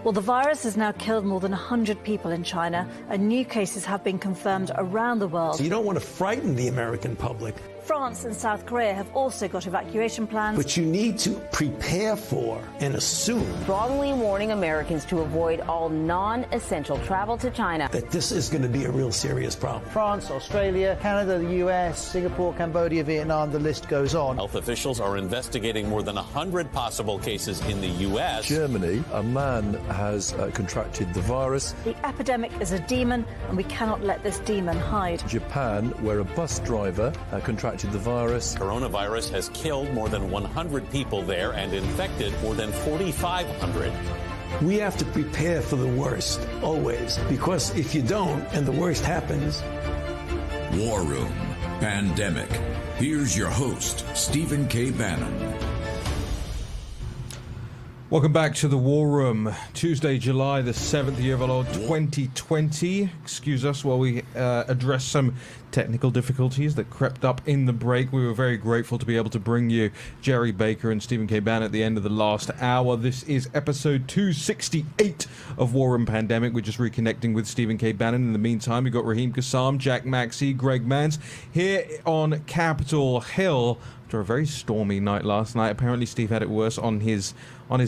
Well, the virus has now killed more than 100 people in China, and new cases have been confirmed around the world. So you don't want to frighten the American public. France and South Korea have also got evacuation plans. But you need to prepare for and assume strongly warning Americans to avoid all non-essential travel to China. That this is going to be a real serious problem. France, Australia, Canada, the US, Singapore, Cambodia, Vietnam, the list goes on. Health officials are investigating more than 100 possible cases in the US. Germany, a man has contracted the virus. The epidemic is a demon, and we cannot let this demon hide. Japan, where a bus driver contracted the virus. Coronavirus has killed more than 100 people there and infected more than 4,500. We have to prepare for the worst, always, because if you don't and the worst happens. War Room Pandemic. Here's your host, Stephen K. Bannon. Welcome back to the War Room. Tuesday, July the 7th, year of our Lord 2020. Excuse us while we address some technical difficulties that crept up in the break. We were very grateful to be able to bring you Jerry Baker and Stephen K. Bannon at the end of the last hour. This is episode 268 of War Room Pandemic. We're just reconnecting with Stephen K. Bannon. In the meantime, we've got Raheem Kassam, Jack Maxey, Greg Mans here on Capitol Hill after a very stormy night last night. Apparently Steve had it worse on his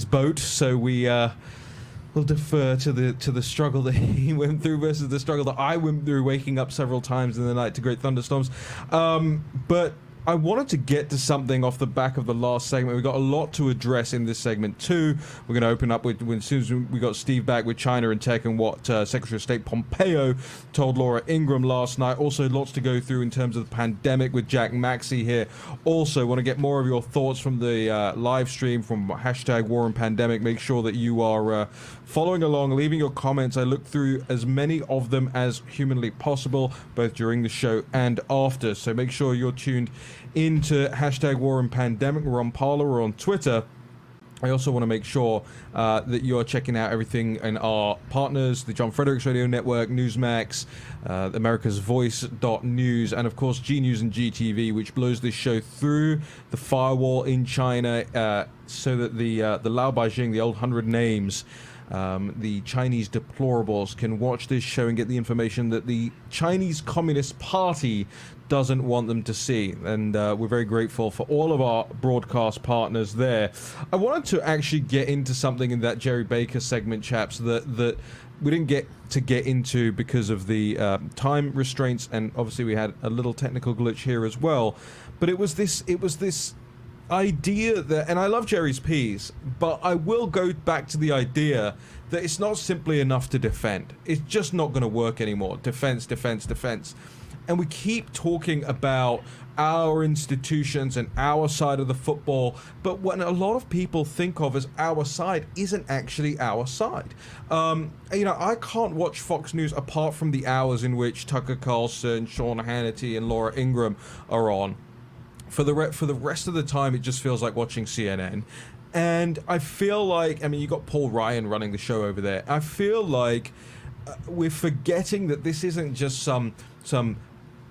boat, so we will defer to the struggle that he went through versus the struggle that I went through, waking up several times in the night to great thunderstorms. But I wanted to get to something off the back of the last segment. We've got a lot to address in this segment too. We're going to open up with, as soon as we got Steve back, with China and tech and what Secretary of State Pompeo told Laura Ingraham last night. Also lots to go through in terms of the pandemic with Jack Maxey here. Also want to get more of your thoughts from the live stream from hashtag War and Pandemic. Make sure that you are following along, leaving your comments. I look through as many of them as humanly possible, both during the show and after. So make sure you're tuned into hashtag War and Pandemic. We're on Parler, we're on Twitter. I also want to make sure that you're checking out everything in our partners, the John Fredericks Radio Network, Newsmax, America's Voice.news, and of course G News and GTV, which blows this show through the firewall in China, so that the Lao Beijing, the old 100 names, the Chinese deplorables can watch this show and get the information that the Chinese Communist Party doesn't want them to see. And we're very grateful for all of our broadcast partners there. I wanted to actually get into something in that Jerry Baker segment, chaps, that we didn't get into because of the time restraints, and obviously we had a little technical glitch here as well. But it was this idea that, and I love Jerry's piece, but I will go back to the idea that it's not simply enough to defend. It's just not going to work anymore. Defense, defense, defense. And we keep talking about our institutions and our side of the football, but what a lot of people think of as our side isn't actually our side. I can't watch Fox News apart from the hours in which Tucker Carlson, Sean Hannity, and Laura Ingraham are on. For the rest of the time, it just feels like watching CNN. And I feel like, you got Paul Ryan running the show over there. I feel like we're forgetting that this isn't just some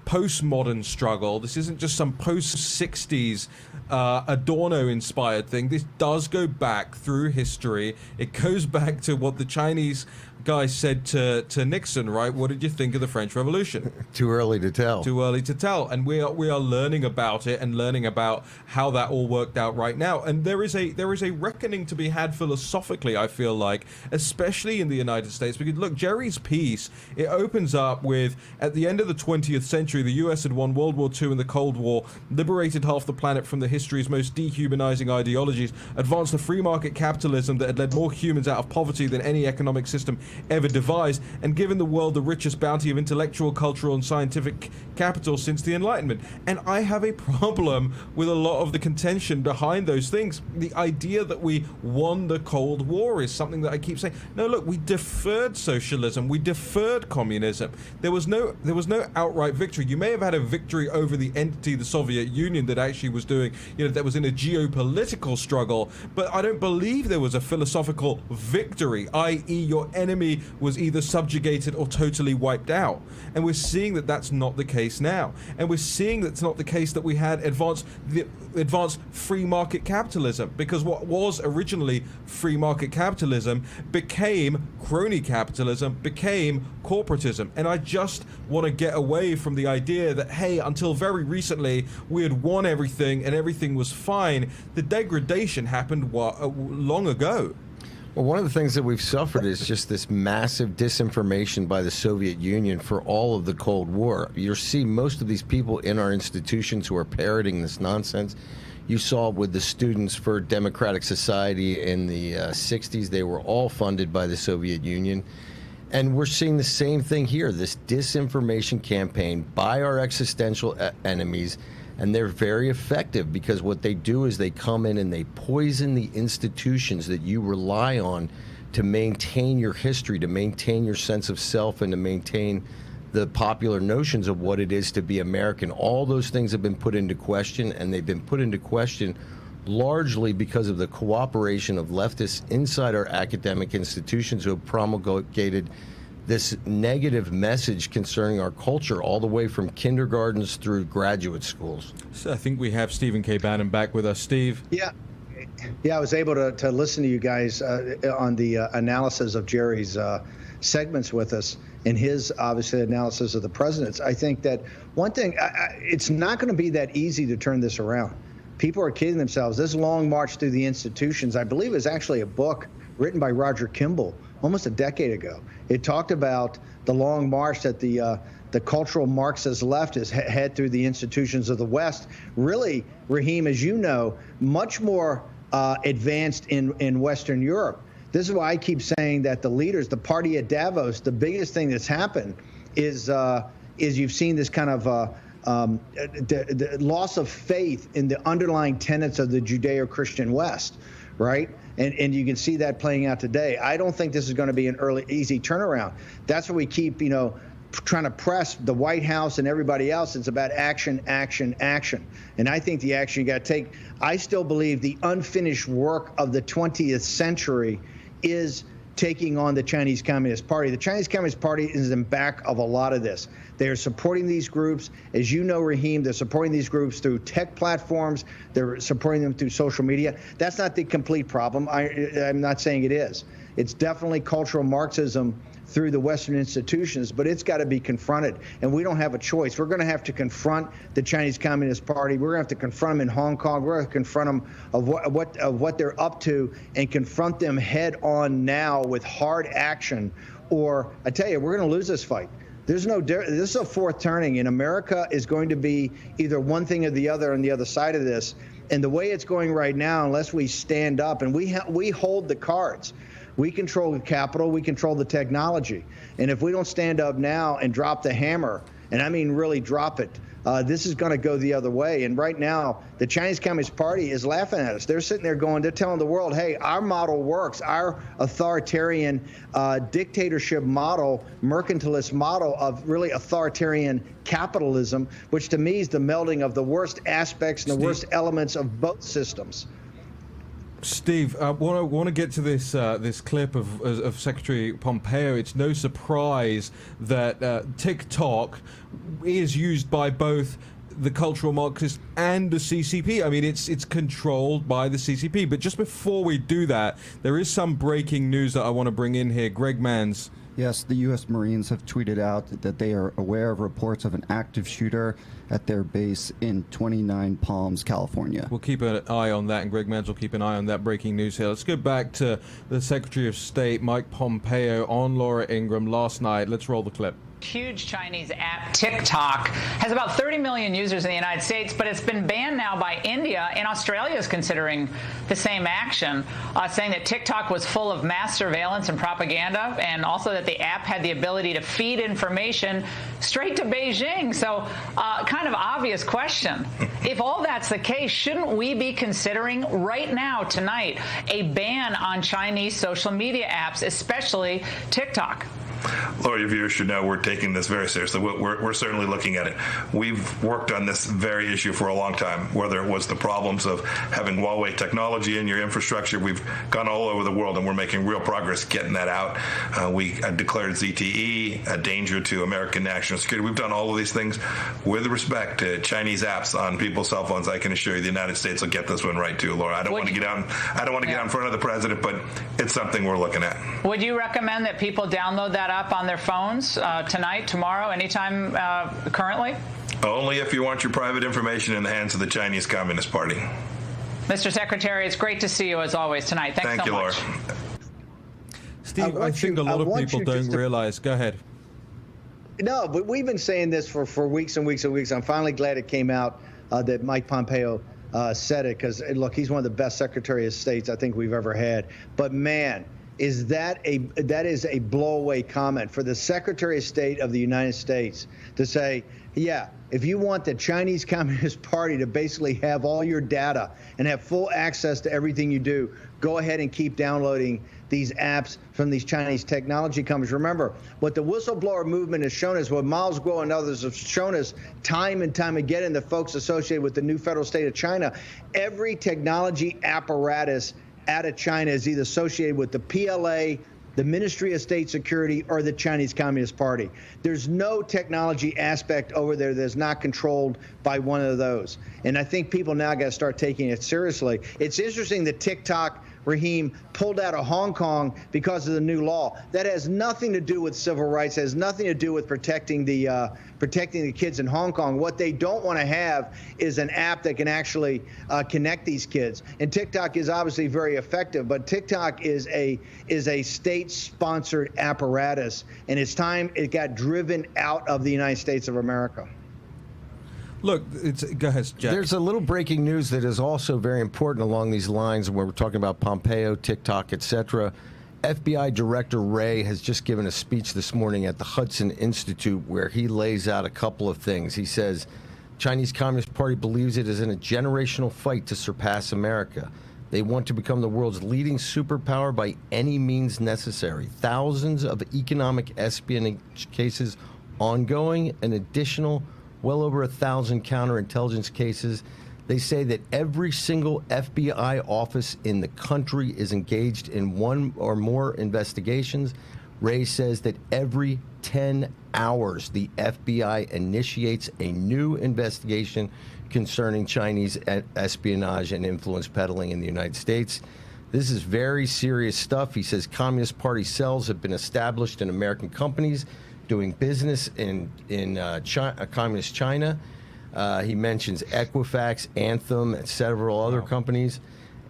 postmodern struggle. This isn't just some post-60s Adorno-inspired thing. This does go back through history. It goes back to what the Chinese guy said to Nixon, right? What did you think of the French Revolution? Too early to tell. Too early to tell. And we are learning about it and learning about how that all worked out right now. And there is a reckoning to be had philosophically, I feel like, especially in the United States. Because look, Jerry's piece, it opens up with, at the end of the 20th century, the US had won World War II and the Cold War, liberated half the planet from the history's most dehumanizing ideologies, advanced a free market capitalism that had led more humans out of poverty than any economic system ever devised, and given the world the richest bounty of intellectual, cultural, and scientific capital since the Enlightenment. And I have a problem with a lot of the contention behind those things. The idea that we won the Cold War is something that I keep saying. No, look, we deferred socialism, we deferred communism. There was no outright victory. You may have had a victory over the entity, the Soviet Union, that actually was doing, that was in a geopolitical struggle, but I don't believe there was a philosophical victory, i.e. your enemy enemy was either subjugated or totally wiped out. And we're seeing that that's not the case now. And we're seeing that it's not the case that we had advanced free market capitalism, because what was originally free market capitalism became crony capitalism, became corporatism. And I just want to get away from the idea that, hey, until very recently we had won everything and everything was fine. The degradation happened long ago. Well, one of the things that we've suffered is just this massive disinformation by the Soviet Union for all of the Cold War. You see most of these people in our institutions who are parroting this nonsense. You saw with the Students for Democratic Society in the 60s, they were all funded by the Soviet Union. And we're seeing the same thing here, this disinformation campaign by our existential enemies. And they're very effective, because what they do is they come in and they poison the institutions that you rely on to maintain your history, to maintain your sense of self, and to maintain the popular notions of what it is to be American. All those things have been put into question, and they've been put into question largely because of the cooperation of leftists inside our academic institutions who have promulgated this negative message concerning our culture all the way from kindergartens through graduate schools. So I think we have Stephen K. Bannon back with us. Steve? Yeah, I was able to listen to you guys on the analysis of Jerry's segments with us, and his, obviously, analysis of the president's. I think that one thing, it's not going to be that easy to turn this around. People are kidding themselves. This long march through the institutions, I believe, is actually a book written by Roger Kimball almost a decade ago. It talked about the long march that the cultural Marxist leftists had through the institutions of the West. Really, Raheem, as you know, much more advanced in Western Europe. This is why I keep saying that the leaders, the party at Davos, the biggest thing that's happened is you've seen this kind of the loss of faith in the underlying tenets of the Judeo-Christian West, right? And you can see that playing out today. I don't think this is going to be an easy turnaround. That's what we keep, trying to press the White House and everybody else. It's about action, action, action. And I think the action you got to take. I still believe the unfinished work of the 20th century is taking on the Chinese Communist Party. The Chinese Communist Party is in back of a lot of this. They're supporting these groups. As you know, Raheem, they're supporting these groups through tech platforms. They're supporting them through social media. That's not the complete problem. I'm not saying it is. It's definitely cultural Marxism through the Western institutions, but it's got to be confronted. And we don't have a choice. We're going to have to confront the Chinese Communist Party. We're going to have to confront them in Hong Kong. We're going to confront them of what they're up to, and confront them head on now with hard action. Or I tell you, we're going to lose this fight. This is a fourth turning, and America is going to be either one thing or the other on the other side of this. And the way it's going right now, unless we stand up, and we hold the cards. We control the capital, we control the technology. And if we don't stand up now and drop the hammer, and I mean really drop it, this is going to go the other way. And right now, the Chinese Communist Party is laughing at us. They're sitting there they're telling the world, hey, our model works. Our authoritarian dictatorship model, mercantilist model of really authoritarian capitalism, which to me is the melding of the worst aspects and the worst elements of both systems. Steve, I want to get to this clip of Secretary Pompeo. It's no surprise that TikTok is used by both the cultural Marxists and the CCP. I mean, it's controlled by the CCP. But just before we do that, there is some breaking news that I want to bring in here. Greg Manns. Yes, the U.S. Marines have tweeted out that they are aware of reports of an active shooter at their base in 29 Palms, California. We'll keep an eye on that, and Greg Manns will keep an eye on that breaking news here. Let's go back to the Secretary of State, Mike Pompeo, on Laura Ingraham last night. Let's roll the clip. Huge Chinese app TikTok has about 30 million users in the United States, but it's been banned now by India, and Australia is considering the same action, saying that TikTok was full of mass surveillance and propaganda, and also that the app had the ability to feed information straight to Beijing. So kind of obvious question. If all that's the case, shouldn't we be considering right now, tonight, a ban on Chinese social media apps, especially TikTok? Laura, your viewers should know we're taking this very seriously. We're certainly looking at it. We've worked on this very issue for a long time, whether it was the problems of having Huawei technology in your infrastructure. We've gone all over the world, and we're making real progress getting that out. We declared ZTE a danger to American national security. We've done all of these things with respect to Chinese apps on people's cell phones. I can assure you the United States will get this one right too, Laura. I don't want to get out in front of the president, but it's something we're looking at. Would you recommend that people download that app on their phones tonight, tomorrow, anytime currently? Only if you want your private information in the hands of the Chinese Communist Party. Mr. Secretary, it's great to see you as always tonight. Thanks so much. Thank you, Laura. Steve, I think a lot of people don't realize. Go ahead. No, but we've been saying this for weeks and weeks and weeks. I'm finally glad it came out that Mike Pompeo said it, because, look, he's one of the best Secretary of States I think we've ever had. But, man, that is a blowaway comment for the Secretary of State of the United States to say, yeah, if you want the Chinese Communist Party to basically have all your data and have full access to everything you do, go ahead and keep downloading these apps from these Chinese technology companies. Remember, what the whistleblower movement has shown us, what Miles Guo and others have shown us time and time again, and the folks associated with the new federal state of China, every technology apparatus out of China is either associated with the PLA, the Ministry of State Security, or the Chinese Communist Party. There's no technology aspect over there that's not controlled by one of those. And I think people now got to start taking it seriously. It's interesting that TikTok, Raheem, pulled out of Hong Kong because of the new law. That has nothing to do with civil rights, has nothing to do with protecting the kids in Hong Kong. What they don't want to have is an app that can actually connect these kids. And TikTok is obviously very effective, but TikTok is a state-sponsored apparatus, and it's time it got driven out of the United States of America. Look, go ahead, Jack. There's a little breaking news that is also very important along these lines when we're talking about Pompeo, TikTok, etc. FBI Director Wray has just given a speech this morning at the Hudson Institute where he lays out a couple of things. He says, Chinese Communist Party believes it is in a generational fight to surpass America. They want to become the world's leading superpower by any means necessary. Thousands of economic espionage cases ongoing, an additional well over 1,000 counterintelligence cases. They say that every single FBI office in the country is engaged in one or more investigations. Wray says that every 10 hours, the FBI initiates a new investigation concerning Chinese espionage and influence peddling in the United States. This is very serious stuff. He says Communist Party cells have been established in American companies doing business in communist China. He mentions Equifax, Anthem, and several other companies,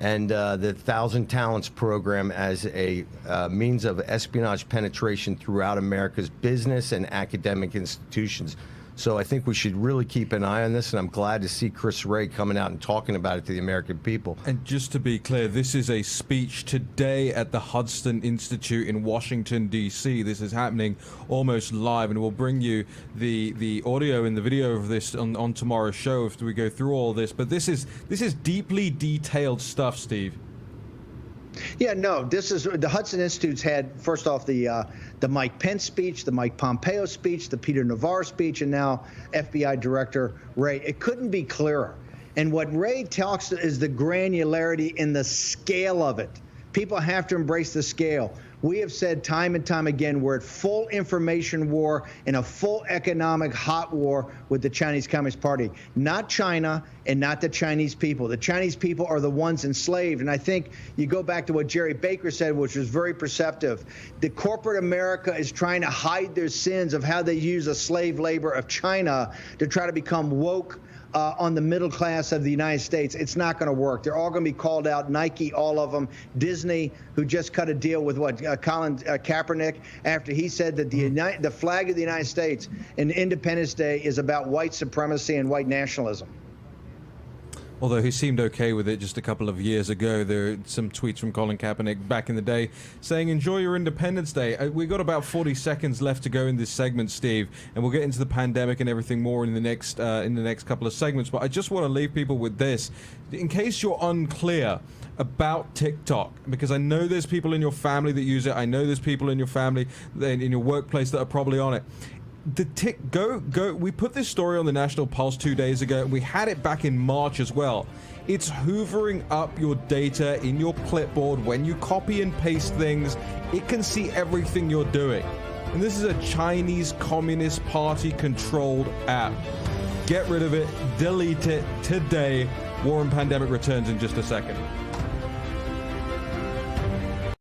and the 1,000 Talents program as a means of espionage penetration throughout America's business and academic institutions. So I think we should really keep an eye on this, and I'm glad to see Chris Wray coming out and talking about it to the American people. And just to be clear, this is a speech today at the Hudson Institute in Washington, D.C. This is happening almost live, and we'll bring you the audio and the video of this on tomorrow's show after we go through all this. But this is deeply detailed stuff, Steve. Yeah, no, this is the Hudson Institute's had, first off, the Mike Pence speech, the Mike Pompeo speech, the Peter Navarro speech, and now FBI Director Wray. It couldn't be clearer. And what Wray talks is the granularity and the scale of it. People have to embrace the scale. We have said time and time again, we're at full information war and a full economic hot war with the Chinese Communist Party. Not China and not the Chinese people. The Chinese people are the ones enslaved. And I think you go back to what Jerry Baker said, which was very perceptive. The corporate America is trying to hide their sins of how they use the slave labor of China to try to become woke on the middle class of the United States. It's not going to work. They're all going to be called out. Nike, all of them. Disney, who just cut a deal with Colin Kaepernick after he said that the flag of the United States and Independence Day is about white supremacy and white nationalism. Although he seemed okay with it just a couple of years ago. There are some tweets from Colin Kaepernick back in the day saying, enjoy your Independence Day. We've got about 40 seconds left to go in this segment, Steve, and we'll get into the pandemic and everything more in the next couple of segments. But I just want to leave people with this. In case you're unclear about TikTok, because I know there's people in your family that use it. I know there's people in your family, in your workplace, that are probably on it. We put this story on the National Pulse 2 days ago, and we had it back in March as well. It's hoovering up your data in your clipboard. When you copy and paste things, it can see everything you're doing. And this is a Chinese Communist Party controlled app. Get rid of it, delete it today. War and Pandemic returns in just a second.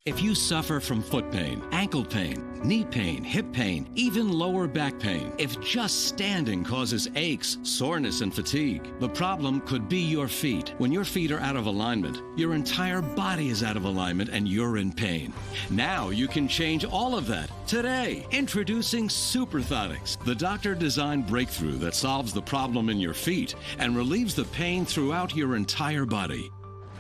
If you suffer from foot pain, ankle pain, knee pain, hip pain, even lower back pain, if just standing causes aches, soreness, and fatigue, the problem could be your feet. When your feet are out of alignment, your entire body is out of alignment and you're in pain. Now you can change all of that today. Introducing Superthotics, the doctor-designed breakthrough that solves the problem in your feet and relieves the pain throughout your entire body.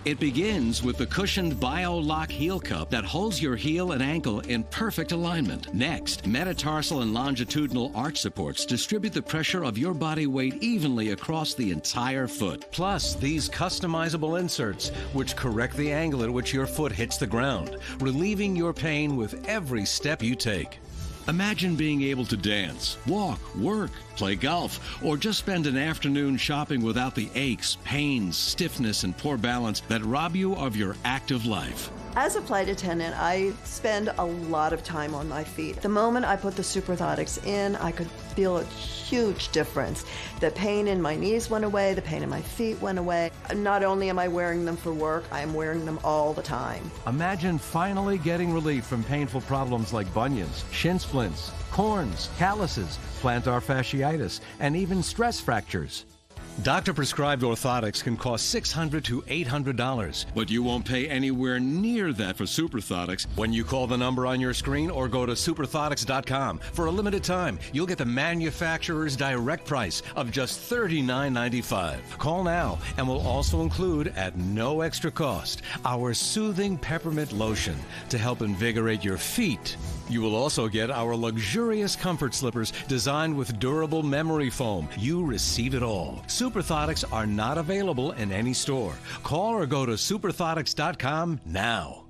It begins with the cushioned BioLock heel cup that holds your heel and ankle in perfect alignment. Next, metatarsal and longitudinal arch supports distribute the pressure of your body weight evenly across the entire foot. Plus, these customizable inserts, which correct the angle at which your foot hits the ground, relieving your pain with every step you take. Imagine being able to dance, walk, work, play golf, or just spend an afternoon shopping without the aches, pains, stiffness, and poor balance that rob you of your active life. As a flight attendant, I spend a lot of time on my feet. The moment I put the Superthotics in, I could feel a huge difference. The pain in my knees went away, the pain in my feet went away. Not only am I wearing them for work, I am wearing them all the time. Imagine finally getting relief from painful problems like bunions, shin splints, corns, calluses, plantar fasciitis, and even stress fractures. Doctor-prescribed orthotics can cost $600 to $800, but you won't pay anywhere near that for Superthotics when you call the number on your screen or go to superthotics.com. For a limited time, you'll get the manufacturer's direct price of just $39.95. Call now, and we'll also include, at no extra cost, our soothing peppermint lotion to help invigorate your feet. You will also get our luxurious comfort slippers designed with durable memory foam. You receive it all. Superthotics are not available in any store. Call or go to superthotics.com now.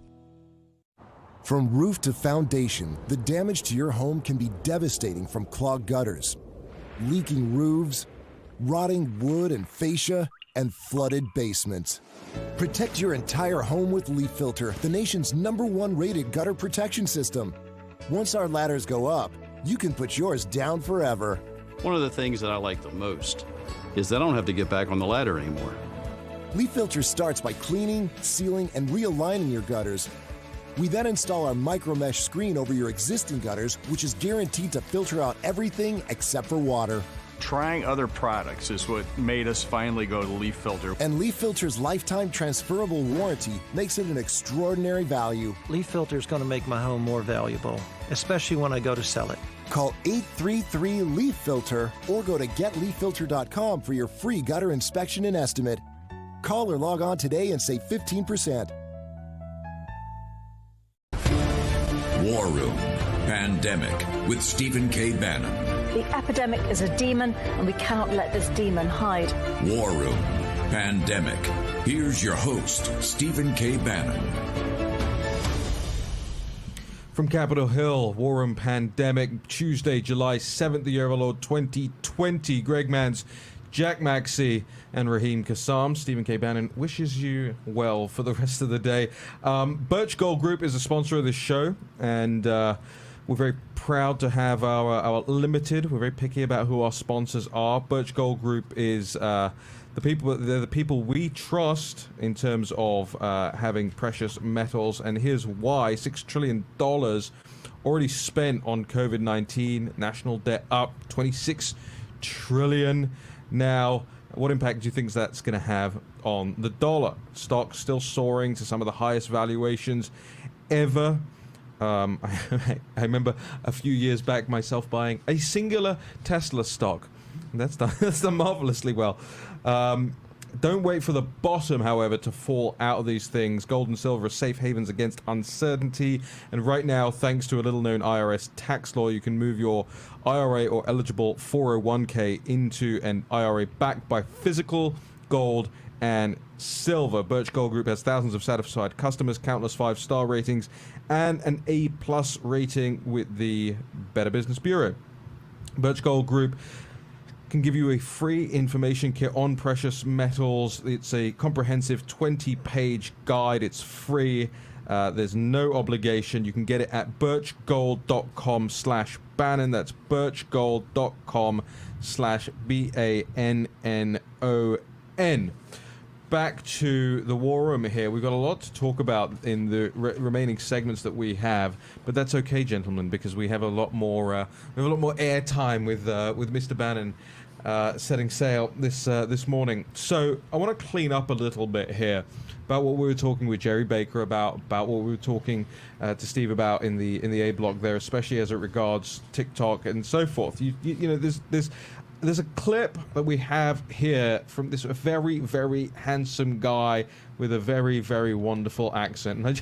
From roof to foundation, the damage to your home can be devastating, from clogged gutters, leaking roofs, rotting wood and fascia, and flooded basements. Protect your entire home with Leaf Filter, the nation's #1 rated gutter protection system. Once our ladders go up, you can put yours down forever. One of the things that I like the most is that I don't have to get back on the ladder anymore. Leaf Filter starts by cleaning, sealing, and realigning your gutters. We then install our micro mesh screen over your existing gutters, which is guaranteed to filter out everything except for water. Trying other products is what made us finally go to Leaf Filter. And Leaf Filter's lifetime transferable warranty makes it an extraordinary value. Leaf Filter is going to make my home more valuable, especially when I go to sell it. Call 833-LEAF-FILTER or go to getleaffilter.com for your free gutter inspection and estimate. Call or log on today and save 15%. War Room Pandemic with Stephen K. Bannon. The epidemic is a demon, and we cannot let this demon hide. War Room Pandemic. Here's your host, Stephen K. Bannon. From Capitol Hill, War and Pandemic, Tuesday, July 7th, the year of our Lord 2020. Greg Mans, Jack Maxey, and Raheem Kassam. Stephen K. Bannon wishes you well for the rest of the day. Birch Gold Group is a sponsor of this show, and we're very proud to have our limited. We're very picky about who our sponsors are. Birch Gold Group is they're the people we trust in terms of having precious metals, and here's why. $6 trillion already spent on COVID-19. National debt up $26 trillion. Now, what impact do you think that's going to have on the dollar? Stock still soaring to some of the highest valuations ever. I remember a few years back myself buying a singular Tesla stock. That's done marvelously well. Don't wait for the bottom, however, to fall out of these things. Gold and silver are safe havens against uncertainty. And right now, thanks to a little-known IRS tax law, you can move your IRA or eligible 401k into an IRA backed by physical gold and silver. Birch Gold Group has thousands of satisfied customers, countless 5-star ratings, and an A+ rating with the Better Business Bureau. Birch Gold Group can give you a free information kit on precious metals. It's a comprehensive 20-page guide. It's free. There's no obligation. You can get it at birchgold.com/Bannon. That's birchgold.com/BANNON. Back to the war room here. We've got a lot to talk about in the remaining segments that we have, but that's okay, gentlemen, because we have a lot more airtime with Mr. Bannon setting sail this morning. So I want to clean up a little bit here about what we were talking with Jerry Baker about what we were talking to Steve about in the A block there, especially as it regards TikTok and so forth. You know, there's a clip that we have here from this very, very handsome guy with a very, very wonderful accent. And I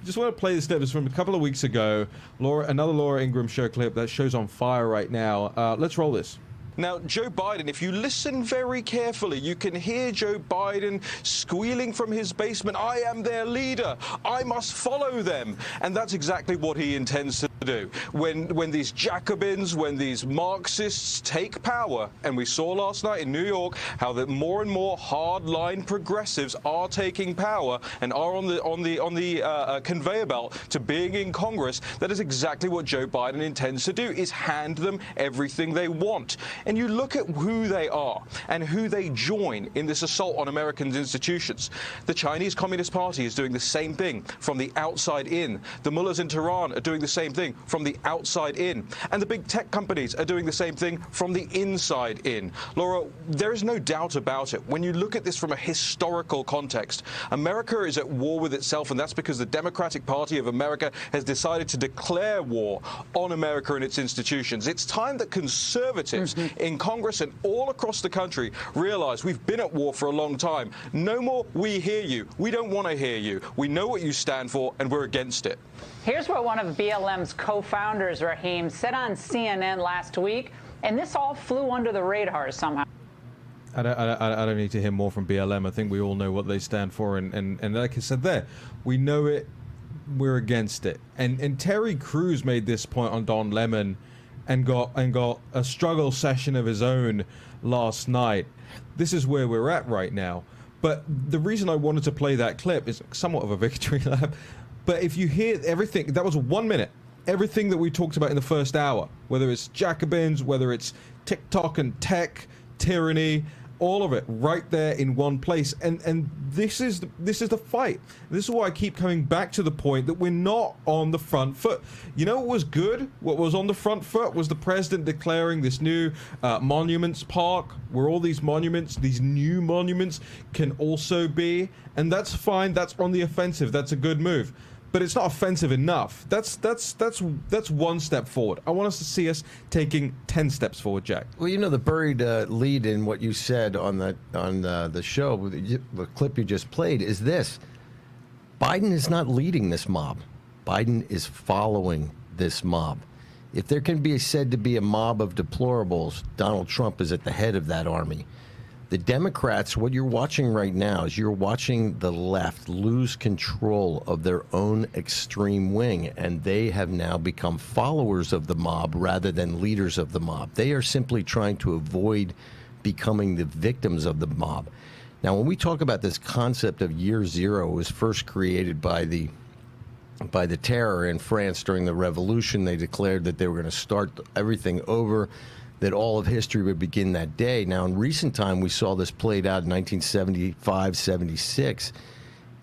just want to play this clip. It's from a couple of weeks ago. Another Laura Ingraham show clip that show's on fire right now. Let's roll this. Now, Joe Biden, if you listen very carefully, you can hear Joe Biden squealing from his basement, "I am their leader. I must follow them." And that's exactly what he intends to do. When these Jacobins, when these Marxists take power, and we saw last night in New York how that more and more hardline progressives are taking power and are on the conveyor belt to being in Congress, that is exactly what Joe Biden intends to do, is hand them everything they want. And you look at who they are and who they join in this assault on American institutions. The Chinese Communist Party is doing the same thing from the outside in. The mullahs in Tehran are doing the same thing from the outside in. And the big tech companies are doing the same thing from the inside in. Laura, there is no doubt about it. When you look at this from a historical context, America is at war with itself, and that's because the Democratic Party of America has decided to declare war on America and its institutions. It's time that conservatives in Congress and all across the country realize we've been at war for a long time. No more "we hear you." We don't want to hear you. We know what you stand for, and we're against it. Here's what one of BLM's co-founders, Raheem, said on CNN last week, and this all flew under the radar somehow. I don't need to hear more from BLM. I think we all know what they stand for, and like I said there, we know it, we're against it. And Terry Crews made this point on Don Lemon and got a struggle session of his own last night. This is where we're at right now. But the reason I wanted to play that clip is somewhat of a victory lap. But if you hear everything, that was 1 minute. Everything that we talked about in the first hour, whether it's Jacobins, whether it's TikTok and tech, tyranny, all of it right there in one place. And this is the fight. This is why I keep coming back to the point that we're not on the front foot. You know what was good? What was on the front foot was the president declaring this new monuments park, where all these monuments, these new monuments, can also be. And that's fine. That's on the offensive. That's a good move. But it's not offensive enough. That's one step forward. I want us to see us taking 10 steps forward, Jack. Well, you know, the buried lead in what you said on the show, the clip you just played, is this: Biden is not leading this mob. Biden is following this mob. If there can be said to be a mob of deplorables, Donald Trump is at the head of that army. The Democrats, what you're watching right now is you're watching the left lose control of their own extreme wing, and they have now become followers of the mob rather than leaders of the mob. They are simply trying to avoid becoming the victims of the mob. Now, when we talk about this concept of year zero, it was first created by the terror in France during the revolution. They declared that they were going to start everything over, that all of history would begin that day. Now, in recent time, we saw this played out in 1975-76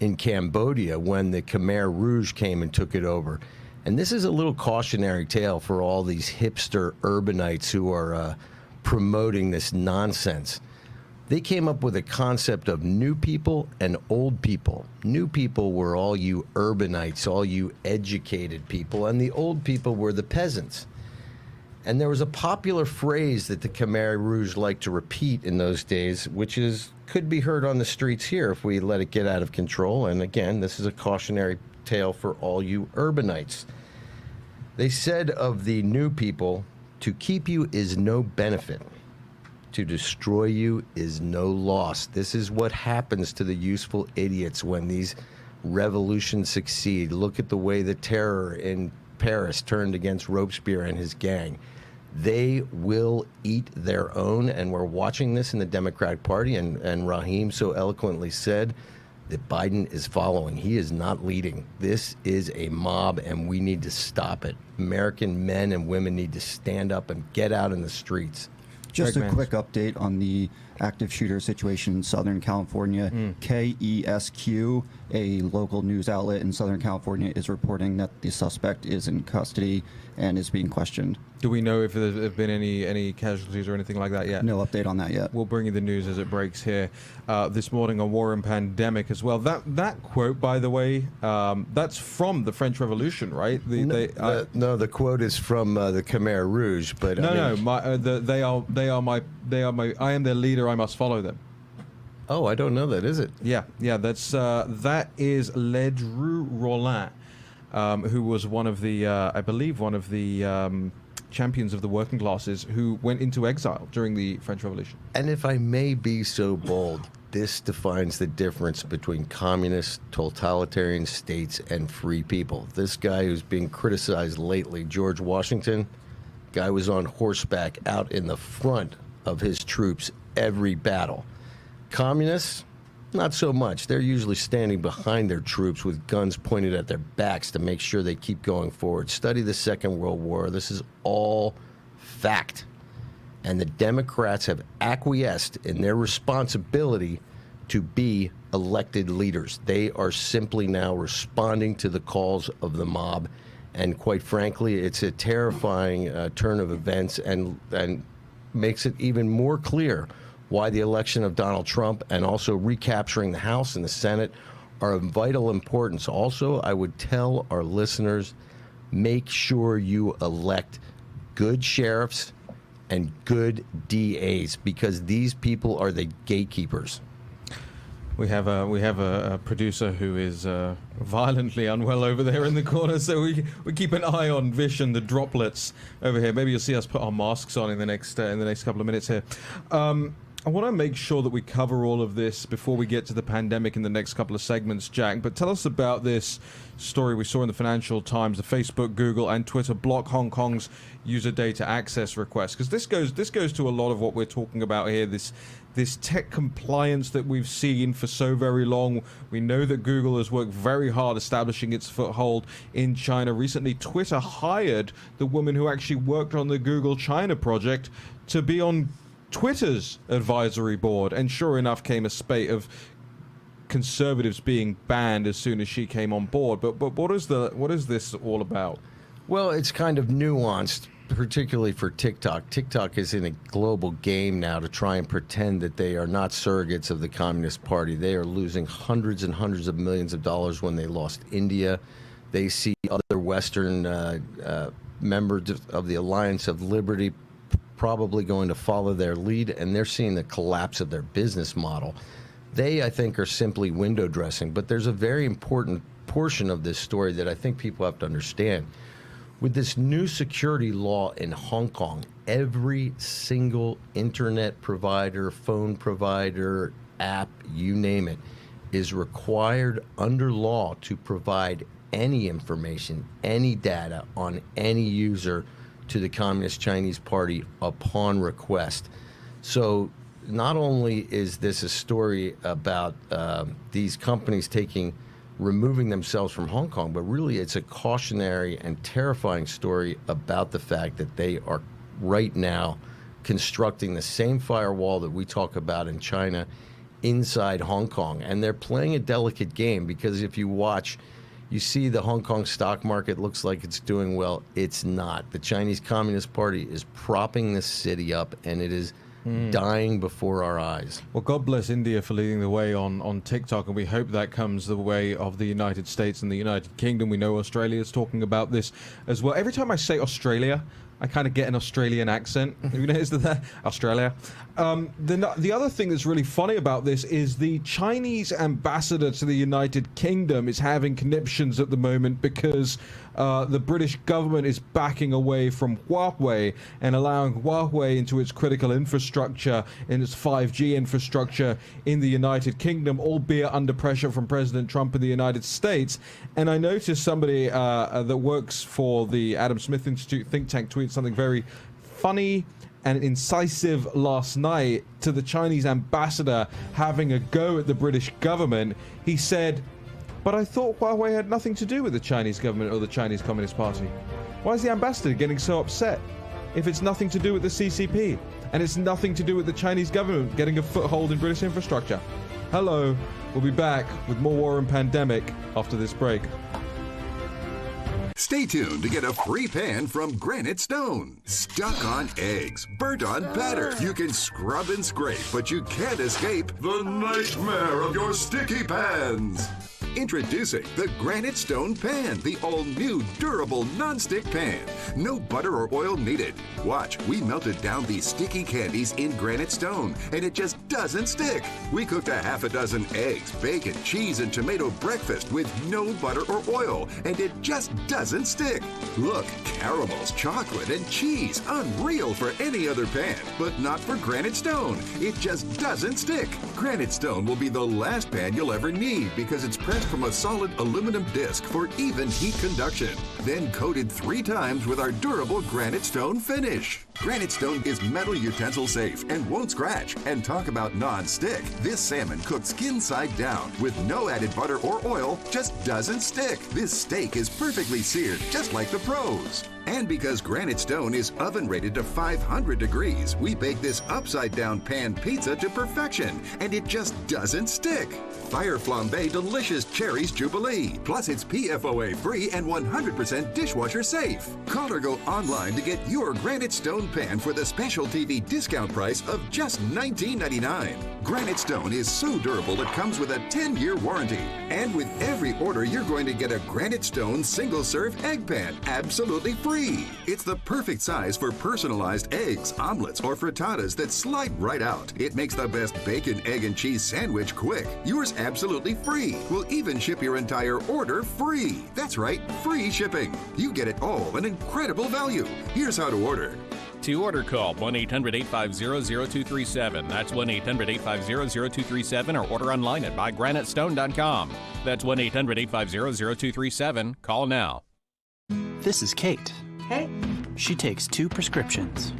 in Cambodia when the Khmer Rouge came and took it over. And this is a little cautionary tale for all these hipster urbanites who are promoting this nonsense. They came up with a concept of new people and old people. New people were all you urbanites, all you educated people, and the old people were the peasants. And there was a popular phrase that the Khmer Rouge liked to repeat in those days, which could be heard on the streets here if we let it get out of control. And again, this is a cautionary tale for all you urbanites. They said of the new people, to keep you is no benefit. To destroy you is no loss. This is what happens to the useful idiots when these revolutions succeed. Look at the way the terror in Paris turned against Robespierre and his gang. They will eat their own, and we're watching this in the Democratic Party, and Raheem so eloquently said that Biden is following. He is not leading. This is a mob, and we need to stop it. American men and women need to stand up and get out in the streets. Just a quick update on the active shooter situation in Southern California. KESQ, a local news outlet in Southern California, is reporting that the suspect is in custody and is being questioned. Do we know if there have been any casualties or anything like that yet? No update on that yet. We'll bring you the news as it breaks here this morning on War and Pandemic as well. That quote, by the way, that's from the French Revolution, right? No, the quote is from the Khmer Rouge, but they are my. I am their leader. I must follow them. Oh, I don't know that. Is it? Yeah. That is Ledru Rollin, who was one of the, I believe, one of the champions of the working classes who went into exile during the French Revolution. And if I may be so bold, this defines the difference between communist, totalitarian states and free people. This guy who's being criticized lately, George Washington, guy was on horseback out in the front of his troops every battle. Communists, not so much. They're usually standing behind their troops with guns pointed at their backs to make sure they keep going forward. Study the Second World War. This is all fact. And the Democrats have acquiesced in their responsibility to be elected leaders. They are simply now responding to the calls of the mob. And quite frankly, it's a terrifying turn of events and makes it even more clear why the election of Donald Trump and also recapturing the House and the Senate are of vital importance. Also, I would tell our listeners, make sure you elect good sheriffs and good DAs, because these people are the gatekeepers. We have a producer who is violently unwell over there in the corner, so we keep an eye on Vish and the droplets over here. Maybe you'll see us put our masks on in the next couple of minutes here. I want to make sure that we cover all of this before we get to the pandemic in the next couple of segments, Jack. But tell us about this story we saw in the Financial Times. The Facebook, Google, and Twitter block Hong Kong's user data access requests, because this goes to a lot of what we're talking about here. This tech compliance that we've seen for so very long. We know that Google has worked very hard establishing its foothold in China. Recently, Twitter hired the woman who actually worked on the Google China project to be on Twitter's advisory board, and sure enough came a spate of conservatives being banned as soon as she came on board. But what is this all about? Well, it's kind of nuanced, particularly for TikTok. TikTok is in a global game now to try and pretend that they are not surrogates of the Communist Party. They are losing hundreds and hundreds of millions of dollars when they lost India. They see other Western members of the Alliance of Liberty probably going to follow their lead, and they're seeing the collapse of their business model. They, I think, are simply window dressing, but there's a very important portion of this story that I think people have to understand. With this new security law in Hong Kong, every single internet provider, phone provider, app, you name it, is required under law to provide any information, any data on any user to the Communist Chinese Party upon request. So not only is this a story about these companies removing themselves from Hong Kong, but really it's a cautionary and terrifying story about the fact that they are right now constructing the same firewall that we talk about in China inside Hong Kong. And they're playing a delicate game, because if you watch, you see the Hong Kong stock market looks like it's doing well. It's not. The Chinese Communist Party is propping this city up, and it is dying before our eyes. Well, God bless India for leading the way on TikTok, and we hope that comes the way of the United States and the United Kingdom. We know Australia is talking about this as well. Every time I say Australia, I kind of get an Australian accent. Have you noticed that? Australia. The other thing that's really funny about this is the Chinese ambassador to the United Kingdom is having conniptions at the moment because the British government is backing away from Huawei and allowing Huawei into its critical infrastructure, in its 5G infrastructure in the United Kingdom, albeit under pressure from President Trump in the United States. And I noticed somebody that works for the Adam Smith Institute think tank tweeted something very funny and incisive last night to the Chinese ambassador having a go at the British government. He said, "But I thought Huawei had nothing to do with the Chinese government or the Chinese Communist Party. Why is the ambassador getting so upset if it's nothing to do with the CCP and it's nothing to do with the Chinese government getting a foothold in British infrastructure?" Hello, we'll be back with more War and Pandemic after this break. Stay tuned to get a free pan from Granite Stone. Stuck on eggs, burnt on batter. You can scrub and scrape, but you can't escape the nightmare of your sticky pans. Introducing the Granite Stone Pan, the all-new durable non-stick pan. No butter or oil needed. Watch, we melted down these sticky candies in Granite Stone, and it just doesn't stick. We cooked a half a dozen eggs, bacon, cheese, and tomato breakfast with no butter or oil, and it just doesn't stick. Look, caramels, chocolate, and cheese. Unreal for any other pan, but not for Granite Stone. It just doesn't stick. Granite Stone will be the last pan you'll ever need because it's pressed from a solid aluminum disc for even heat conduction, then coated 3 times with our durable Granite Stone finish. Granite Stone is metal utensil safe and won't scratch. And talk about non-stick. This salmon cooked skin side down with no added butter or oil just doesn't stick. This steak is perfectly seared just like the pros. And because Granite Stone is oven rated to 500 degrees, we bake this upside down pan pizza to perfection, and it just doesn't stick. Fire Flambe Delicious Cherries Jubilee. Plus it's PFOA free and 100% dishwasher safe. Call or go online to get your Granite Stone pan for the special TV discount price of just $19.99. Granite Stone is so durable it comes with a 10-year warranty. And with every order, you're going to get a Granite Stone single-serve egg pan absolutely free. It's the perfect size for personalized eggs, omelets, or frittatas that slide right out. It makes the best bacon, egg, and cheese sandwich quick. Yours absolutely free. We'll even ship your entire order free. That's right, free shipping. You get it all at incredible value. Here's how to order. To order, call 1-800-850-0237. That's 1-800-850-0237, or order online at buygranitestone.com. That's 1-800-850-0237. Call now. This is Kate. Hey. She takes 2 prescriptions.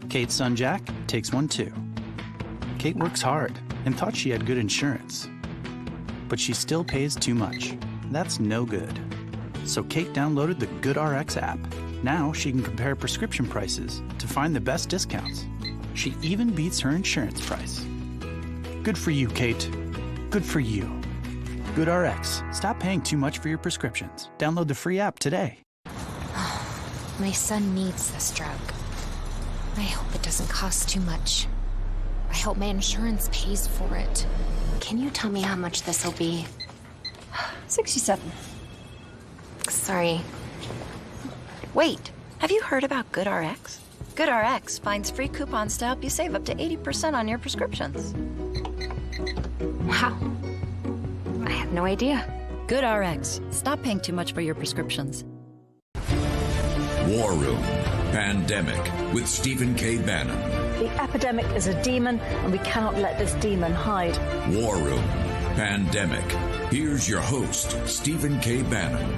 Kate's son Jack takes 1 too. Kate works hard and thought she had good insurance. But she still pays too much. That's no good. So Kate downloaded the GoodRx app. Now she can compare prescription prices to find the best discounts. She even beats her insurance price. Good for you, Kate. Good for you. GoodRx. Stop paying too much for your prescriptions. Download the free app today. My son needs this drug. I hope it doesn't cost too much. I hope my insurance pays for it. Can you tell me how much this will be? 67. Sorry. Wait, have you heard about GoodRx? GoodRx finds free coupons to help you save up to 80% on your prescriptions. Wow. I had no idea. GoodRx. Stop paying too much for your prescriptions. War Room Pandemic with Stephen K. Bannon. The epidemic is a demon, and we cannot let this demon hide. War Room Pandemic. Here's your host, Stephen K. Bannon.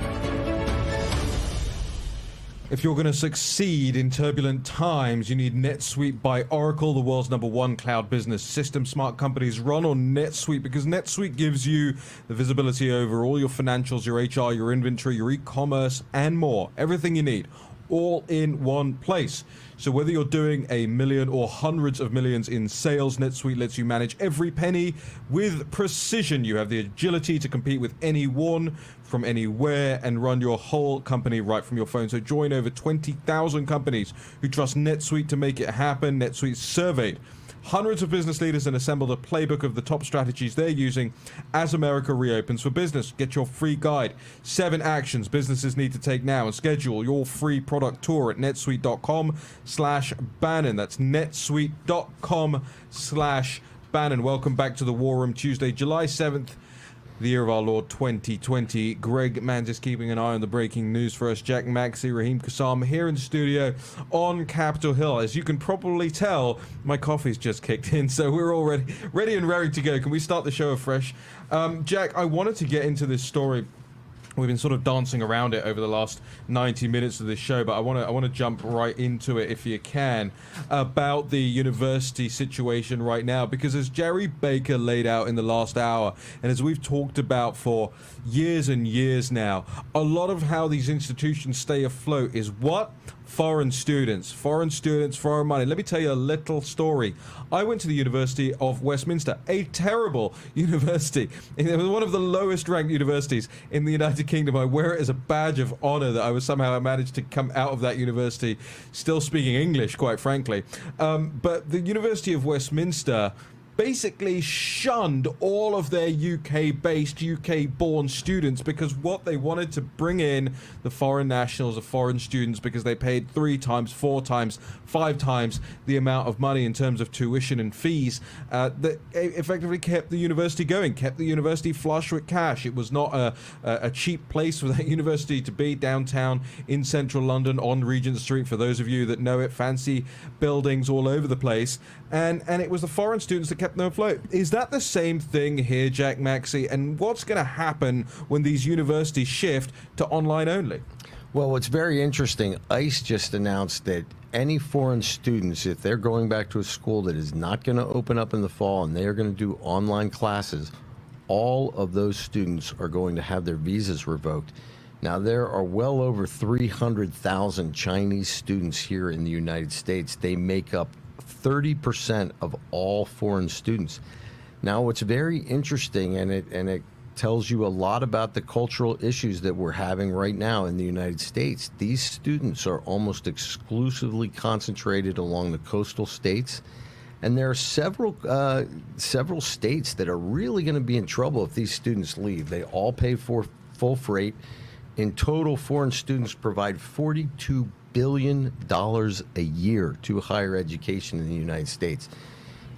If you're going to succeed in turbulent times, you need NetSuite by Oracle, the world's #1 cloud business system. Smart companies run on NetSuite because NetSuite gives you the visibility over all your financials, your HR, your inventory, your e-commerce, and more. Everything you need, all in one place. So whether you're doing $1 million or hundreds of millions in sales, NetSuite lets you manage every penny with precision. You have the agility to compete with anyone from anywhere and run your whole company right from your phone. So join over 20,000 companies who trust NetSuite to make it happen. NetSuite surveyed hundreds of business leaders and assembled a playbook of the top strategies they're using as America reopens for business. Get your free guide, 7 actions businesses need to take now, and schedule your free product tour at netsuite.com/Bannon. That's netsuite.com/Bannon. Welcome back to the War Room, Tuesday, July 7th. The year of our Lord 2020. Greg Mantis keeping an eye on the breaking news for us. Jack Maxey, Raheem Kassam here in the studio on Capitol Hill. As you can probably tell, my coffee's just kicked in, so we're all ready and raring to go. Can we start the show afresh? Jack, I wanted to get into this story. We've been sort of dancing around it over the last 90 minutes of this show, but I want to jump right into it, if you can, about the university situation right now, because as Jerry Baker laid out in the last hour, and as we've talked about for years and years now, a lot of how these institutions stay afloat is what? Foreign students, foreign money. Let me tell you a little story. I went to the University of Westminster, a terrible university. It was one of the lowest ranked universities in the United Kingdom. I wear it as a badge of honor that I managed to come out of that university still speaking English, quite frankly. But the University of Westminster basically shunned all of their UK-based, UK-born students, because what they wanted to bring in the foreign nationals, the foreign students, because they paid 3 times, 4 times, 5 times the amount of money in terms of tuition and fees, that effectively kept the university going, kept the university flush with cash. It was not a cheap place for that university to be, downtown in central London on Regent Street, for those of you that know it, fancy buildings all over the place, and it was the foreign students that kept them afloat. Is that the same thing here, Jack Maxey? And what's going to happen when these universities shift to online only? Well, what's very interesting, ICE just announced that any foreign students, if they're going back to a school that is not going to open up in the fall and they are going to do online classes, all of those students are going to have their visas revoked. Now, there are well over 300,000 Chinese students here in the United States. They make up 30% of all foreign students. Now, what's very interesting, and it tells you a lot about the cultural issues that we're having right now in the United States. These students are almost exclusively concentrated along the coastal states, and there are several states that are really going to be in trouble if these students leave. They all pay for full freight. In total, foreign students provide $42 billion a year to higher education in the United States.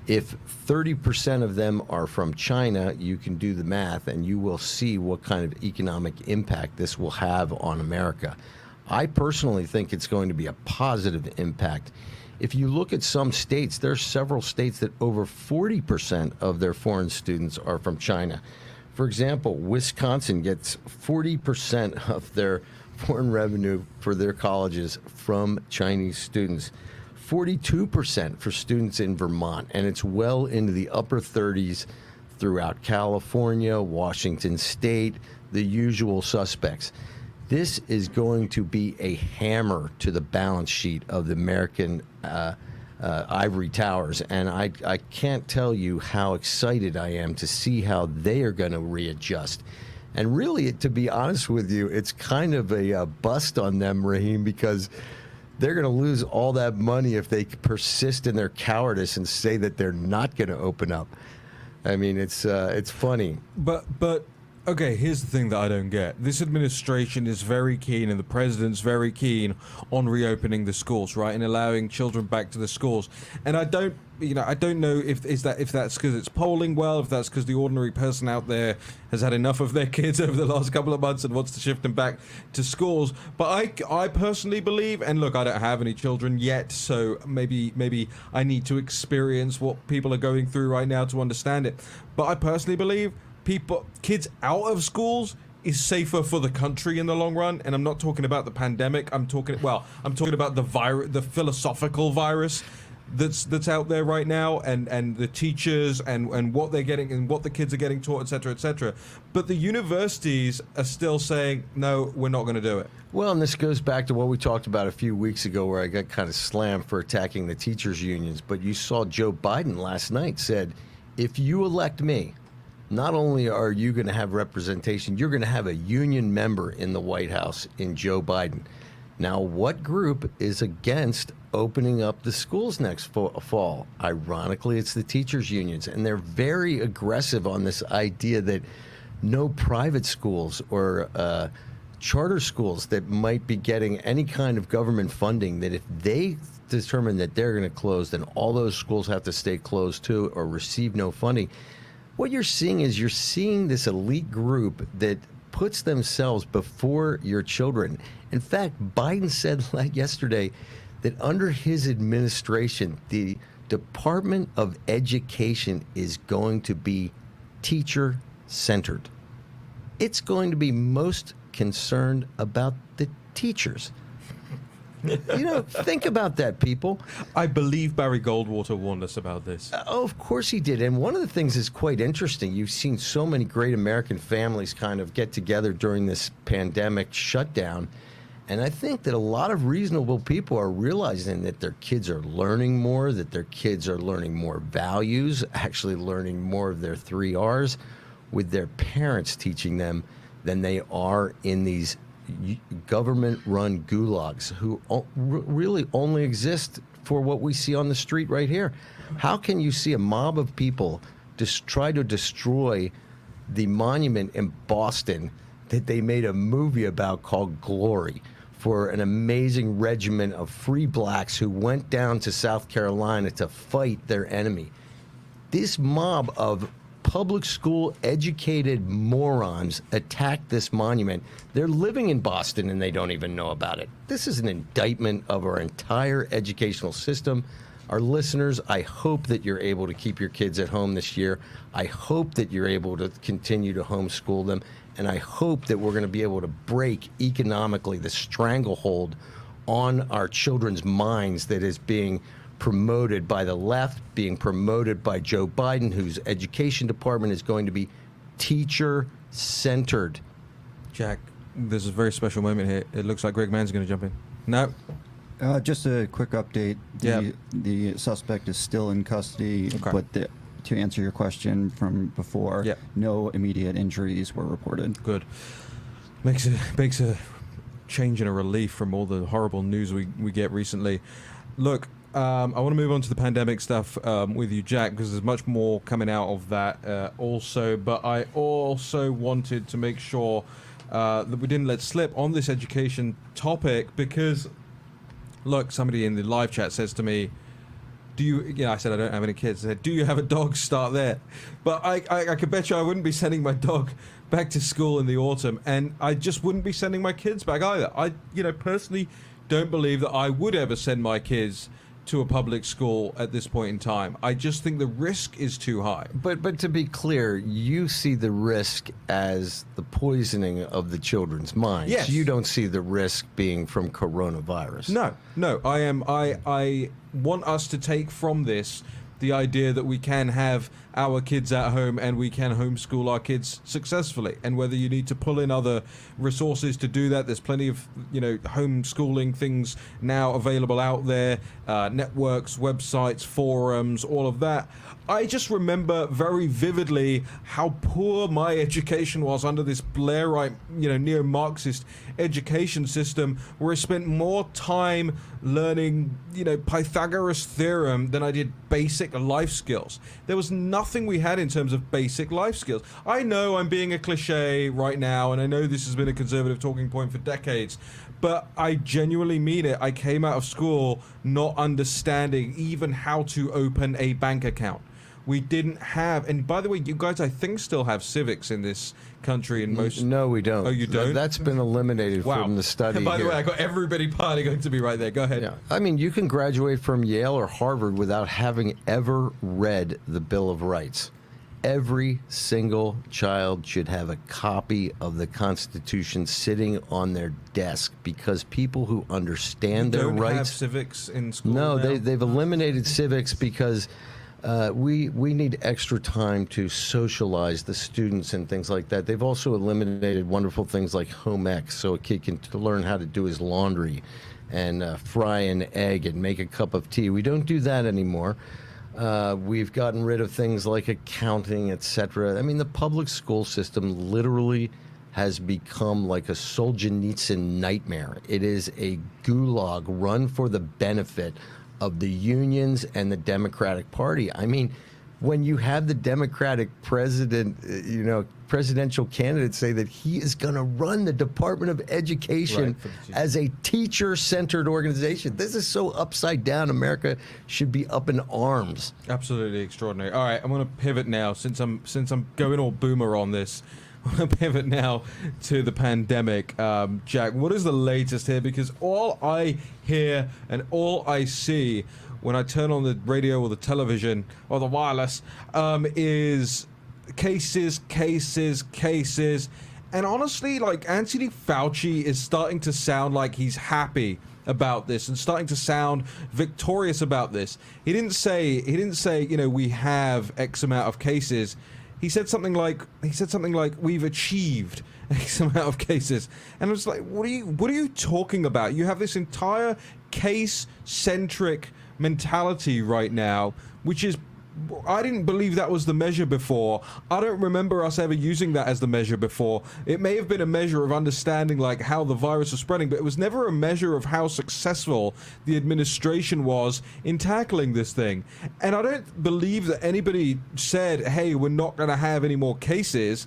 If 30% of them are from China, you can do the math and you will see what kind of economic impact this will have on America. I personally think it's going to be a positive impact. If you look at some states, there are several states that over 40% of their foreign students are from China. For example, Wisconsin gets 40% of their foreign revenue for their colleges from Chinese students, 42% for students in Vermont, and it's well into the upper 30s throughout California, Washington State, the usual suspects. This is going to be a hammer to the balance sheet of the American ivory towers, and I can't tell you how excited I am to see how they are going to readjust. And really, to be honest with you, it's kind of a bust on them, Raheem, because they're going to lose all that money if they persist in their cowardice and say that they're not going to open up. I mean, it's funny. But okay, here's the thing that I don't get. This administration is very keen, and the president's very keen on reopening the schools, right, and allowing children back to the schools. And I don't know if that's because it's polling well, if that's because the ordinary person out there has had enough of their kids over the last couple of months and wants to shift them back to schools. But I personally believe, and look, I don't have any children yet, so maybe I need to experience what people are going through right now to understand it. But I personally believe kids out of schools is safer for the country in the long run. And I'm not talking about the pandemic. I'm talking about the philosophical virus that's out there right now, and the teachers and what they're getting and what the kids are getting taught, etc., etc. But the universities are still saying, no, we're not going to do it. Well, and this goes back to what we talked about a few weeks ago, where I got kind of slammed for attacking the teachers' unions. But you saw Joe Biden last night said, if you elect me, not only are you going to have representation, you're going to have a union member in the White House in Joe Biden. Now, what group is against opening up the schools next fall? Ironically, it's the teachers' unions, and they're very aggressive on this idea that no private schools or charter schools that might be getting any kind of government funding, that if they determine that they're going to close, then all those schools have to stay closed too or receive no funding. What you're seeing is this elite group that puts themselves before your children. In fact, Biden said yesterday that under his administration, the Department of Education is going to be teacher-centered. It's going to be most concerned about the teachers. Think about that, people. I believe Barry Goldwater warned us about this. Of course he did. And one of the things that's quite interesting, you've seen so many great American families kind of get together during this pandemic shutdown. And I think that a lot of reasonable people are realizing that their kids are learning more, that their kids are learning more values, actually learning more of their 3 R's with their parents teaching them than they are in these government-run gulags who really only exist for what we see on the street right here. How can you see a mob of people just try to destroy the monument in Boston that they made a movie about called Glory, for an amazing regiment of free blacks who went down to South Carolina to fight their enemy? This mob of public school educated morons attacked this monument. They're living in Boston and they don't even know about it. This is an indictment of our entire educational system. Our listeners, I hope that you're able to keep your kids at home this year. I hope that you're able to continue to homeschool them. And I hope that we're going to be able to break economically the stranglehold on our children's minds that is being promoted by the left, being promoted by Joe Biden, whose education department is going to be teacher-centered. Jack, there's a very special moment here. It looks like Greg Mann's going to jump in. No. Just a quick update. The suspect is still in custody, but to answer your question from before, no immediate injuries were reported. Good. Makes a change and a relief from all the horrible news we get recently. Look, I want to move on to the pandemic stuff with you, Jack, because there's much more coming out of that also. But I also wanted to make sure that we didn't let slip on this education topic because, look, somebody in the live chat says to me, I said I don't have any kids. I said, do you have a dog? Start there. But I could bet you I wouldn't be sending my dog back to school in the autumn, and I just wouldn't be sending my kids back either. I, personally don't believe that I would ever send my kids to a public school at this point in time. I just think the risk is too high. But to be clear, you see the risk as the poisoning of the children's minds. Yes. You don't see the risk being from coronavirus. No. I want us to take from this the idea that we can have our kids at home and we can homeschool our kids successfully. And whether you need to pull in other resources to do that, there's plenty of, homeschooling things now available out there, networks, websites, forums, all of that. I just remember very vividly how poor my education was under this Blairite, neo-Marxist education system, where I spent more time learning, Pythagoras' theorem than I did basic life skills. There was nothing we had in terms of basic life skills. I know I'm being a cliche right now, and I know this has been a conservative talking point for decades, but I genuinely mean it. I came out of school not understanding even how to open a bank account. We didn't have, and by the way, you guys, I think, still have civics in this country in most. No, we don't. Oh, you don't? That's been eliminated from the study. And by the here. way, I got everybody partying to me right there. Go ahead. Yeah. I mean, you can graduate from Yale or Harvard without having ever read the Bill of Rights. Every single child should have a copy of the Constitution sitting on their desk, because people who understand their rights. Don't have civics in school. No, now? they've eliminated civics because we need extra time to socialize the students and things like that. They've also eliminated wonderful things like home ec, so a kid can learn how to do his laundry and fry an egg and make a cup of tea. We don't do that anymore. We've gotten rid of things like accounting, etc. I mean, the public school system literally has become like a Solzhenitsyn nightmare. It is a gulag run for the benefit of the unions and the Democratic Party. I mean, when you have the Democratic presidential candidate say that he is going to run the Department of Education as a teacher-centered organization, this is so upside down. America should be up in arms. Absolutely extraordinary. All right, I'm going to pivot now since I'm going all boomer on this. I'm going to pivot now to the pandemic. Jack, what is the latest here? Because all I hear and all I see when I turn on the radio or the television or the wireless is cases. And honestly, like, Anthony Fauci is starting to sound like he's happy about this and starting to sound victorious about this. He didn't say, we have X amount of cases. He said something like we've achieved X amount of cases, and I was like, what are you talking about? You have this entire case-centric mentality right now, which is, I didn't believe that was the measure before. I don't remember us ever using that as the measure before. It may have been a measure of understanding like how the virus was spreading, but it was never a measure of how successful the administration was in tackling this thing. And I don't believe that anybody said, hey, we're not going to have any more cases,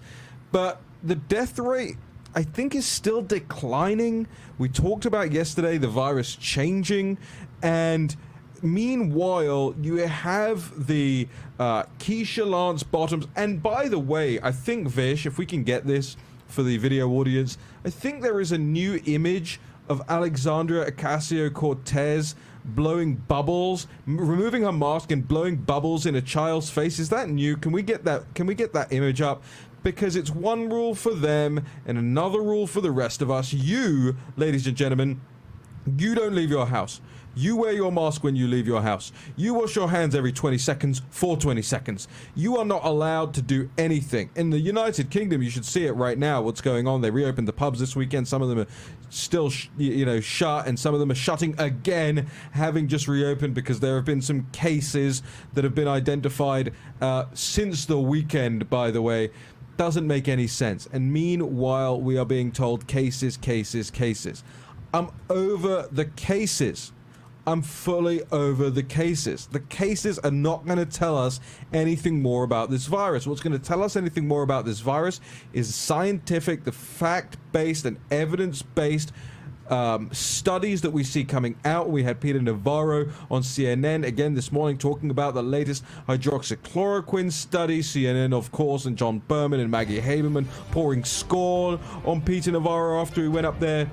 but the death rate, I think, is still declining. We talked about yesterday the virus changing, and meanwhile, you have the Keisha Lance Bottoms. And by the way, I think, Vish, if we can get this for the video audience, I think there is a new image of Alexandria Ocasio-Cortez blowing bubbles, removing her mask and blowing bubbles in a child's face. Is that new? Can we get that image up? Because it's one rule for them and another rule for the rest of us. You, ladies and gentlemen, you don't leave your house. You wear your mask when you leave your house. You wash your hands every 20 seconds for 20 seconds. You are not allowed to do anything. In the United Kingdom, you should see it right now, what's going on. They reopened the pubs this weekend. Some of them are still shut, and some of them are shutting again, having just reopened because there have been some cases that have been identified since the weekend, by the way. Doesn't make any sense. And meanwhile, we are being told cases. I'm over the cases. I'm fully over the cases. The cases are not going to tell us anything more about this virus. What's going to tell us anything more about this virus is scientific, the fact-based and evidence-based studies that we see coming out. We had Peter Navarro on CNN again this morning talking about the latest hydroxychloroquine study. CNN, of course, and John Berman and Maggie Haberman pouring scorn on Peter Navarro after he went up there.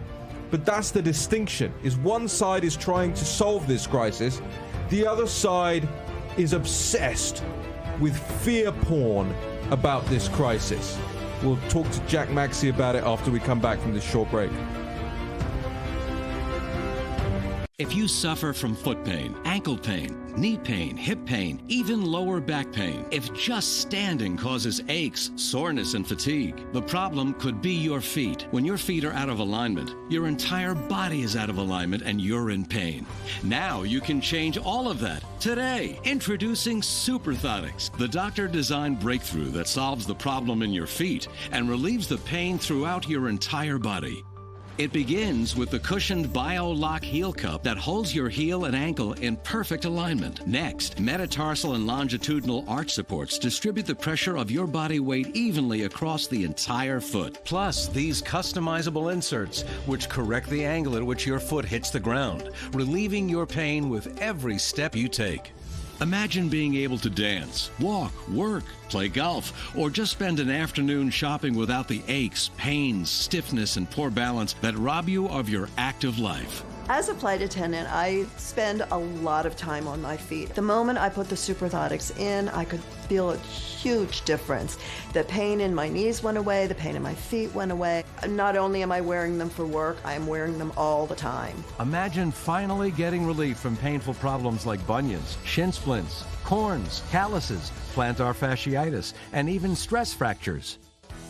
But that's the distinction, is one side is trying to solve this crisis, the other side is obsessed with fear porn about this crisis. We'll talk to Jack Maxey about it after we come back from this short break. If you suffer from foot pain, ankle pain, knee pain, hip pain, even lower back pain, if just standing causes aches, soreness, and fatigue, the problem could be your feet. When your feet are out of alignment, your entire body is out of alignment and you're in pain. Now you can change all of that. Today, introducing Superthotics, the doctor-designed breakthrough that solves the problem in your feet and relieves the pain throughout your entire body. It begins with the cushioned BioLock heel cup that holds your heel and ankle in perfect alignment. Next, metatarsal and longitudinal arch supports distribute the pressure of your body weight evenly across the entire foot. Plus, these customizable inserts, which correct the angle at which your foot hits the ground, relieving your pain with every step you take. Imagine being able to dance, walk, work, play golf, or just spend an afternoon shopping without the aches, pains, stiffness, and poor balance that rob you of your active life. As a flight attendant, I spend a lot of time on my feet. The moment I put the Superthotics in, I could feel a huge difference. The pain in my knees went away, the pain in my feet went away. Not only am I wearing them for work, I am wearing them all the time. Imagine finally getting relief from painful problems like bunions, shin splints, corns, calluses, plantar fasciitis, and even stress fractures.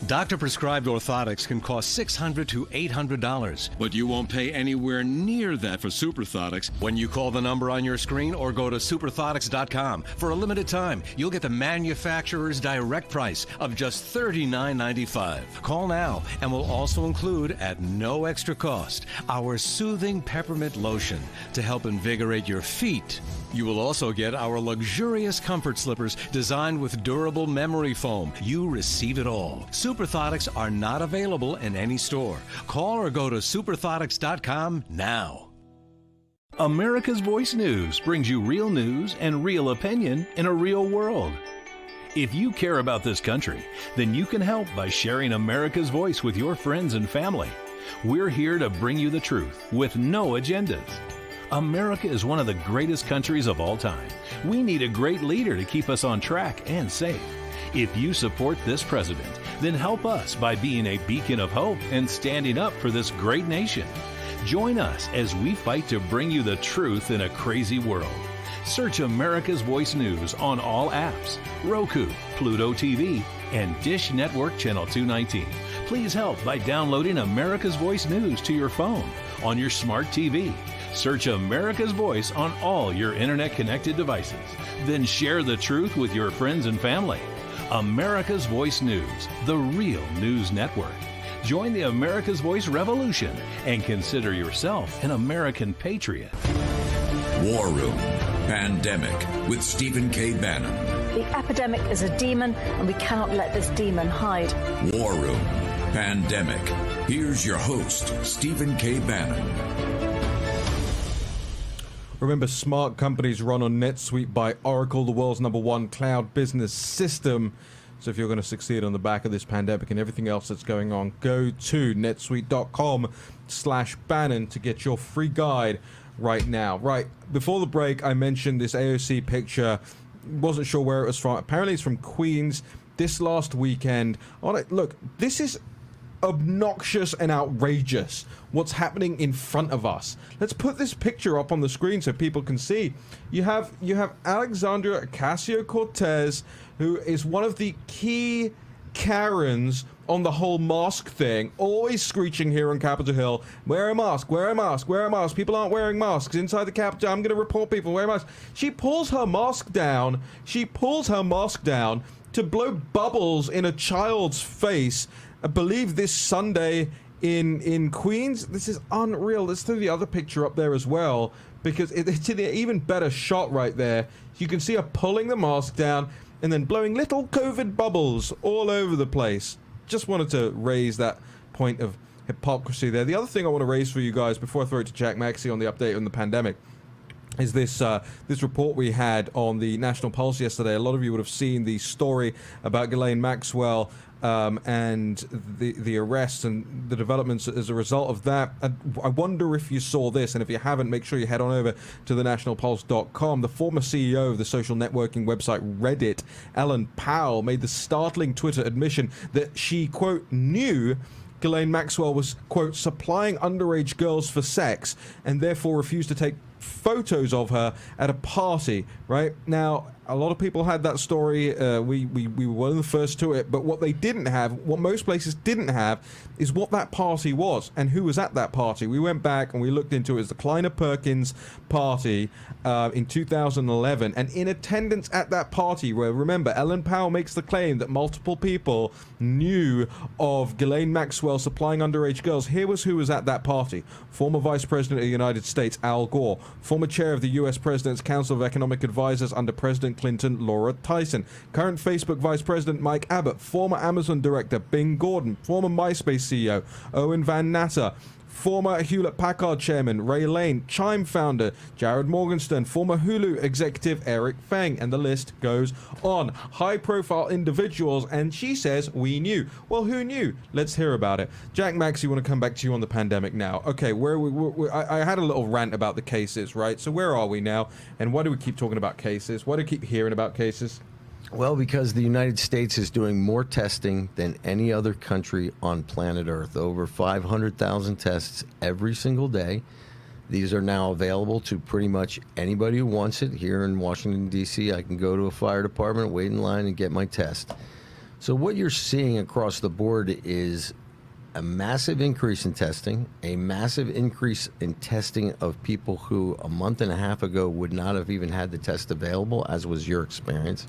Doctor-prescribed orthotics can cost $600 to $800, but you won't pay anywhere near that for Superthotics when you call the number on your screen or go to superthotics.com. For a limited time, you'll get the manufacturer's direct price of just $39.95. Call now, and we'll also include, at no extra cost, our soothing peppermint lotion to help invigorate your feet. You will also get our luxurious comfort slippers designed with durable memory foam. You receive it all. Superthotics are not available in any store. Call or go to superthotics.com now. America's Voice News brings you real news and real opinion in a real world. If you care about this country, then you can help by sharing America's Voice with your friends and family. We're here to bring you the truth with no agendas. America is one of the greatest countries of all time. We need a great leader to keep us on track and safe. If you support this president, then help us by being a beacon of hope and standing up for this great nation. Join us as we fight to bring you the truth in a crazy world. Search America's Voice News on all apps, Roku, Pluto TV, and Dish Network Channel 219. Please help by downloading America's Voice News to your phone, on your smart TV. Search America's Voice on all your internet-connected devices. Then share the truth with your friends and family. America's Voice News, the real news network. Join the America's Voice revolution and consider yourself an American patriot. War Room Pandemic with Stephen K. Bannon. The epidemic is a demon, and we cannot let this demon hide. War Room Pandemic. Here's your host, Stephen K. Bannon. Remember, smart companies run on NetSuite by Oracle, the world's #1 cloud business system. So if you're going to succeed on the back of this pandemic and everything else that's going on, go to netsuite.com/Bannon to get your free guide right now. Right, before the break, I mentioned this AOC picture. Wasn't sure where it was from. Apparently it's from Queens this last weekend. Look, this is obnoxious and outrageous what's happening in front of us. Let's put this picture up on the screen so people can see. You have Alexandria Ocasio-Cortez, who is one of the key Karens on the whole mask thing, always screeching here on Capitol Hill, wear a mask, wear a mask, wear a mask. People aren't wearing masks inside the Capitol. I'm going to report people wearing masks. She pulls her mask down to blow bubbles in a child's face. I believe this Sunday in Queens. This is unreal. Let's throw the other picture up there as well, because it's in an even better shot right there. You can see her pulling the mask down and then blowing little COVID bubbles all over the place. Just wanted to raise that point of hypocrisy there. The other thing I want to raise for you guys before I throw it to Jack Maxey on the update on the pandemic is this report we had on the National Pulse yesterday. A lot of you would have seen the story about Ghislaine Maxwell and the arrest and the developments as a result of that. I wonder if you saw this, and if you haven't, make sure you head on over to thenationalpulse.com. The former CEO of the social networking website Reddit, Ellen Powell, made the startling Twitter admission that she, quote, knew Ghislaine Maxwell was, quote, supplying underage girls for sex, and therefore refused to take photos of her at a party. Right now, a lot of people had that story. We were one of the first to it, but what they didn't have, what most places didn't have, is what that party was and who was at that party. We went back and we looked into it as the Kleiner Perkins party in 2011, and in attendance at that party, where, remember, Ellen Powell makes the claim that multiple people knew of Ghislaine Maxwell supplying underage girls. Here was who was at that party: former Vice President of the United States Al Gore, former chair of the U.S. President's Council of Economic Advisors under President Clinton Laura Tyson, current Facebook Vice President Mike Abbott, former Amazon Director Bing Gordon, former MySpace CEO Owen Van Natter, former Hewlett-Packard Chairman Ray Lane, Chime founder Jared Morgenstern, former Hulu executive Eric Feng, and the list goes on. High-profile individuals, and she says, we knew. Well, who knew? Let's hear about it. Jack Maxey, want to come back to you on the pandemic now. Okay, I had a little rant about the cases, right? So where are we now? And why do we keep talking about cases? Why do we keep hearing about cases? Well, because the United States is doing more testing than any other country on planet Earth. Over 500,000 tests every single day. These are now available to pretty much anybody who wants it. Here in Washington, D.C., I can go to a fire department, wait in line, and get my test. So what you're seeing across the board is a massive increase in testing, a massive increase in testing of people who a month and a half ago would not have even had the test available, as was your experience.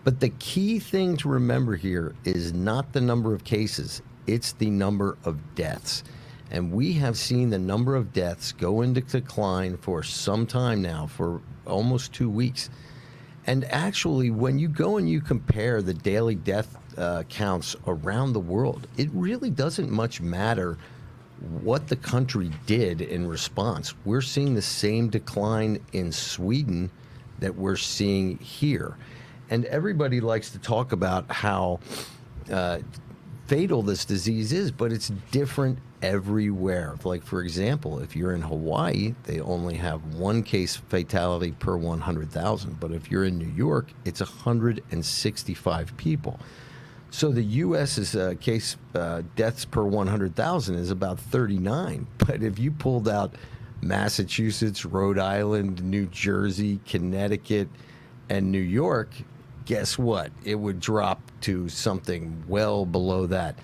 But the key thing to remember here is not the number of cases, it's the number of deaths. And we have seen the number of deaths go into decline for some time now, for almost 2 weeks. And actually, when you go and you compare the daily death counts around the world, it really doesn't much matter what the country did in response. We're seeing the same decline in Sweden that we're seeing here. And everybody likes to talk about how fatal this disease is, but it's different everywhere. Like, for example, if you're in Hawaii, they only have 1 case fatality per 100,000. But if you're in New York, it's 165 people. So the U.S.'s case deaths per 100,000 is about 39. But if you pulled out Massachusetts, Rhode Island, New Jersey, Connecticut, and New York, guess what? It would drop to something well below that.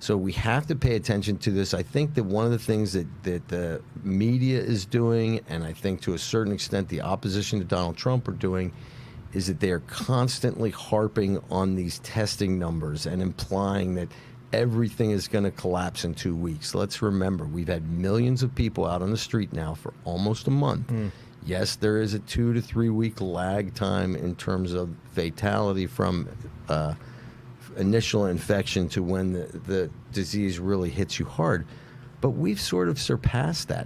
So we have to pay attention to this. I think that one of the things that the media is doing, and I think to a certain extent the opposition to Donald Trump are doing, is that they are constantly harping on these testing numbers and implying that everything is going to collapse in 2 weeks. Let's remember, we've had millions of people out on the street now for almost a month. Yes, there is a 2 to 3 week lag time in terms of fatality from initial infection to when the disease really hits you hard. But we've sort of surpassed that.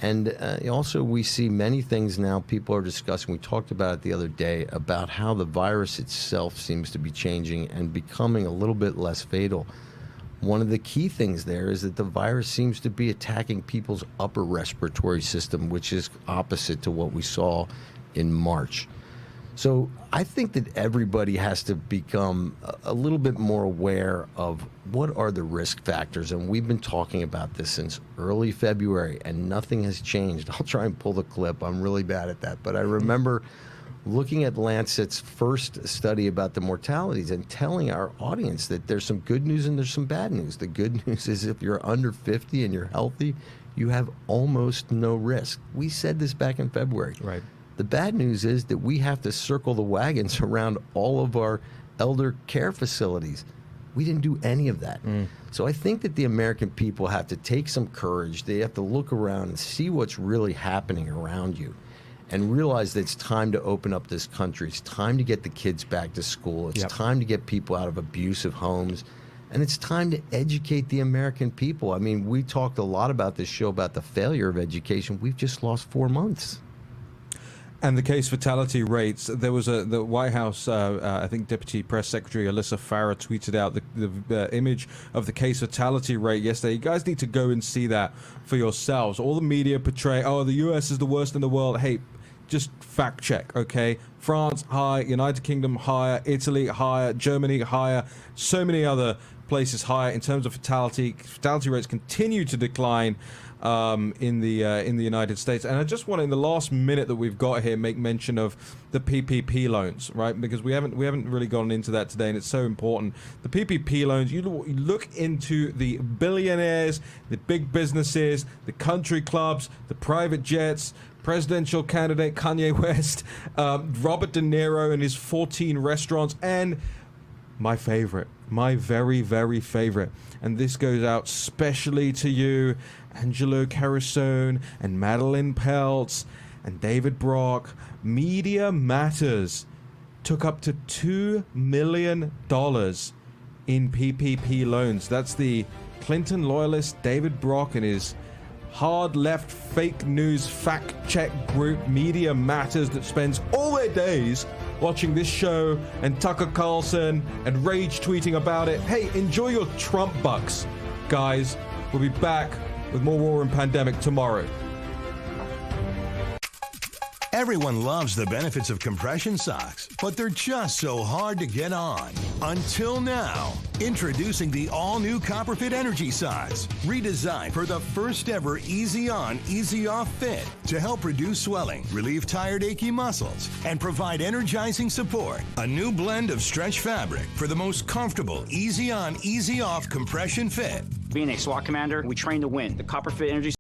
And also we see many things now people are discussing. We talked about it the other day about how the virus itself seems to be changing and becoming a little bit less fatal. One of the key things there is that the virus seems to be attacking people's upper respiratory system, which is opposite to what we saw in March. So I think that everybody has to become a little bit more aware of what are the risk factors. And we've been talking about this since early February, and nothing has changed. I'll try and pull the clip. I'm really bad at that. But I remember looking at Lancet's first study about the mortalities and telling our audience that there's some good news and there's some bad news. The good news is if you're under 50 and you're healthy, you have almost no risk. We said this back in February. Right. The bad news is that we have to circle the wagons around all of our elder care facilities. We didn't do any of that. So I think that the American people have to take some courage. They have to look around and see what's really happening around you and realize that it's time to open up this country. It's time to get the kids back to school. It's time to get people out of abusive homes. And it's time to educate the American people. I mean, we talked a lot about this show about the failure of education. We've just lost 4 months. And the case fatality rates, there was the White House, I think Deputy Press Secretary Alyssa Farah tweeted out the image of the case fatality rate yesterday. You guys need to go and see that for yourselves. All the media portray, oh, the U.S. is the worst in the world. Hey, just fact check, okay? France, high. United Kingdom, higher. Italy, higher. Germany, higher. So many other places higher in terms of fatality. Fatality rates continue to decline in the United States. And I just want to, in the last minute that we've got here, make mention of the PPP loans, right? Because we haven't really gone into that today, and it's so important. The PPP loans, you look into the billionaires, the big businesses, the country clubs, the private jets, presidential candidate Kanye West, Robert De Niro and his 14 restaurants, and my favorite, my very, very favorite, and this goes out specially to you, Angelo Carusone and Madeline Peltz and David Brock. Media Matters took up to $2 million in PPP loans. That's the Clinton loyalist David Brock and his hard left fake news fact check group Media Matters that spends all their days watching this show and Tucker Carlson and rage tweeting about it. Hey, enjoy your Trump bucks, guys. We'll be back with more War Room Pandemic tomorrow. Everyone loves the benefits of compression socks, but they're just so hard to get on. Until now. Introducing the all-new Copperfit Energy Socks, redesigned for the first ever easy on, easy off fit to help reduce swelling, relieve tired, achy muscles, and provide energizing support. A new blend of stretch fabric for the most comfortable, easy on, easy off compression fit. Being a SWAT commander, we train to win. The Copperfit Energy